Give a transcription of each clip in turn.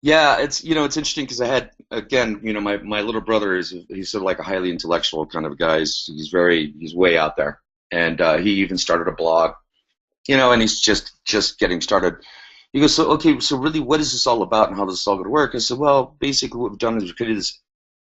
Yeah, it's interesting because I had again, my little brother he's sort of like a highly intellectual kind of guy. He's way out there, and he even started a blog, and he's just getting started. He goes, so okay, so really, what is this all about, and how this is all going to work? I said, well, basically, what we've done is we've created this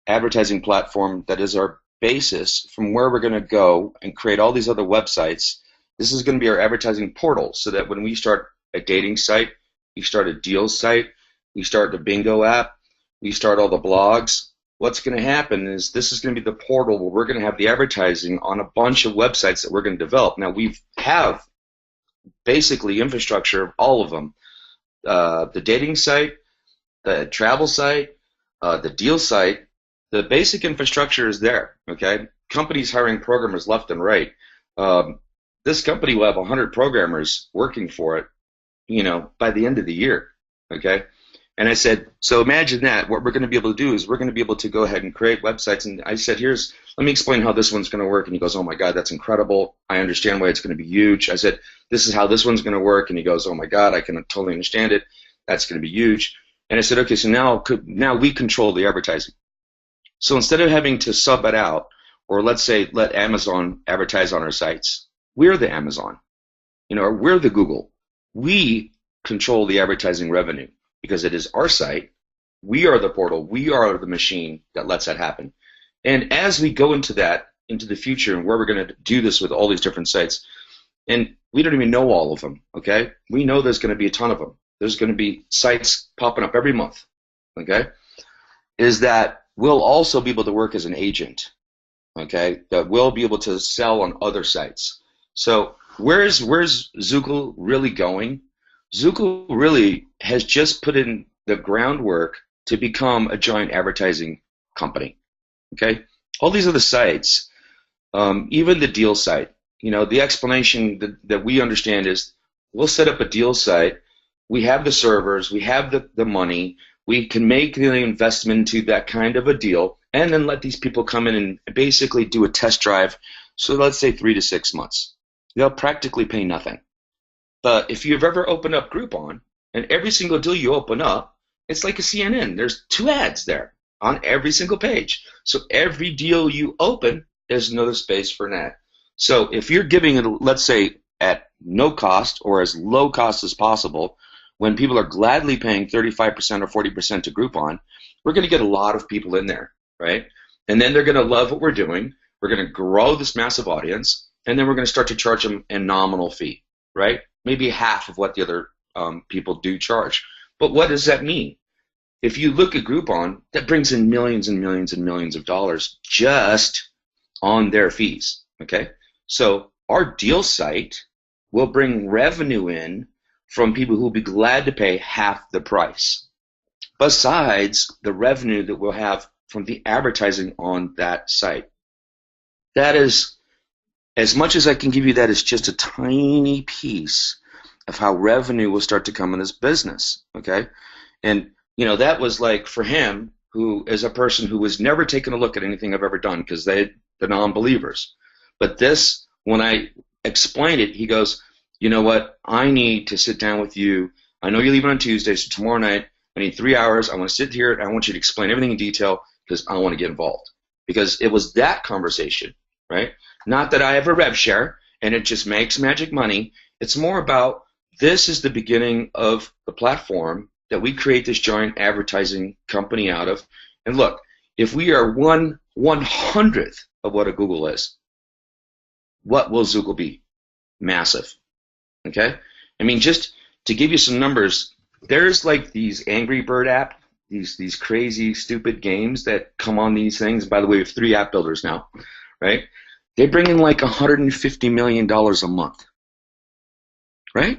advertising platform that is our basis from where we're going to go and create all these other websites. This is going to be our advertising portal, so that when we start a dating site, we start a deals site, we start the bingo app, we start all the blogs. What's going to happen is this is going to be the portal where we're going to have the advertising on a bunch of websites that we're going to develop. Now we have basically infrastructure of all of them. The dating site, the travel site, the deal site, the basic infrastructure is there. Okay, companies hiring programmers left and right. Um, this company will have 100 programmers working for it, by the end of the year. Okay, and I said, so imagine that. What we're going to be able to do is we're going to be able to go ahead and create websites. And I said, let me explain how this one's going to work. And he goes, oh my God, that's incredible. I understand why it's going to be huge. I said, this is how this one's going to work. And he goes, oh my God, I can totally understand it. That's going to be huge. And I said, okay, so now we control the advertising. So instead of having to sub it out, or let's say let Amazon advertise on our sites, we're the Amazon, or we're the Google. We control the advertising revenue because it is our site. We are the portal. We are the machine that lets that happen. And as we go into the future and where we're going to do this with all these different sites, and we don't even know all of them, okay? We know there's going to be a ton of them. There's going to be sites popping up every month, okay? Is that we'll also be able to work as an agent, okay? That we'll be able to sell on other sites. So where's Zukul really going? Zukul really has just put in the groundwork to become a giant advertising company. Okay, all these other sites, even the deal site. The explanation that we understand is we'll set up a deal site. We have the servers, we have the money, we can make the investment into that kind of a deal, and then let these people come in and basically do a test drive. So let's say 3 to 6 months. They'll practically pay nothing. But if you've ever opened up Groupon, and every single deal you open up, it's like a CNN. There's 2 ads there on every single page. So every deal you open, there's another space for an ad. So if you're giving it, let's say, at no cost or as low cost as possible, when people are gladly paying 35% or 40% to Groupon, we're going to get a lot of people in there, right? And then they're going to love what we're doing. We're going to grow this massive audience, and then we're going to start to charge them a nominal fee, right? Maybe half of what the other people do charge. But what does that mean? If you look at Groupon, that brings in millions and millions and millions of dollars just on their fees, okay? So our deal site will bring revenue in from people who will be glad to pay half the price, besides the revenue that we'll have from the advertising on that site. That is, as much as I can give you, that is just a tiny piece of how revenue will start to come in this business, okay? And, that was like for him, who is a person who was never taken a look at anything I've ever done because they're non-believers. But this, when I explained it, he goes, you know what? I need to sit down with you. I know you're leaving on Tuesday, so tomorrow night, I need 3 hours. I want to sit here and I want you to explain everything in detail because I want to get involved. Because it was that conversation, right? Not that I have a rev share and it just makes magic money. It's more about this is the beginning of the platform that we create this giant advertising company out of. And look, if we are 1/100th of what a Google is, what will Zukul be? Massive. Okay? I mean, just to give you some numbers, there's like these Angry Bird app, these crazy, stupid games that come on these things. By the way, we have 3 app builders now, right? They bring in like $150 million a month, right?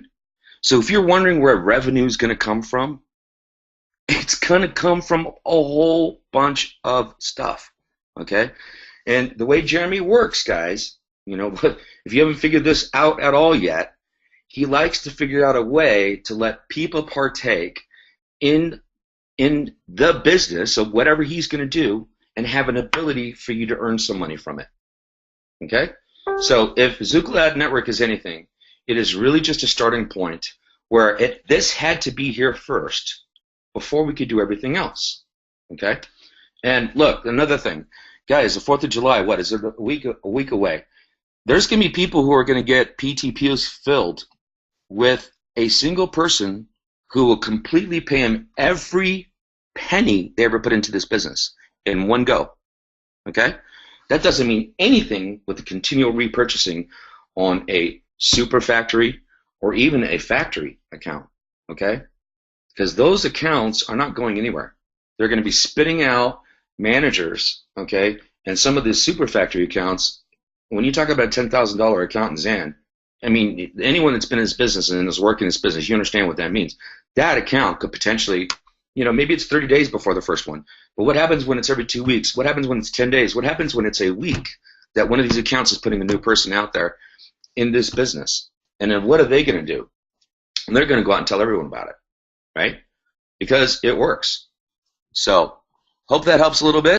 So if you're wondering where revenue is going to come from, it's going to come from a whole bunch of stuff, okay? And the way Jeremy works, guys, if you haven't figured this out at all yet, he likes to figure out a way to let people partake in the business of whatever he's going to do and have an ability for you to earn some money from it, okay? So if Zukul Ad Network is anything, it is really just a starting point where this had to be here first, before we could do everything else. Okay? And look, another thing, guys, the 4th of July, what is it, a week away? There's going to be people who are going to get PTPs filled with a single person who will completely pay him every penny they ever put into this business in one go. Okay? That doesn't mean anything with the continual repurchasing on a super factory or even a factory account. Okay? Because those accounts are not going anywhere. They're going to be spitting out managers, okay? And some of the super factory accounts, when you talk about a $10,000 account in Zan, I mean, anyone that's been in this business and is working in this business, you understand what that means. That account could potentially, maybe it's 30 days before the first one. But what happens when it's every 2 weeks? What happens when it's 10 days? What happens when it's a week that one of these accounts is putting a new person out there in this business? And then what are they going to do? And they're going to go out and tell everyone about it, right? Because it works. So, hope that helps a little bit.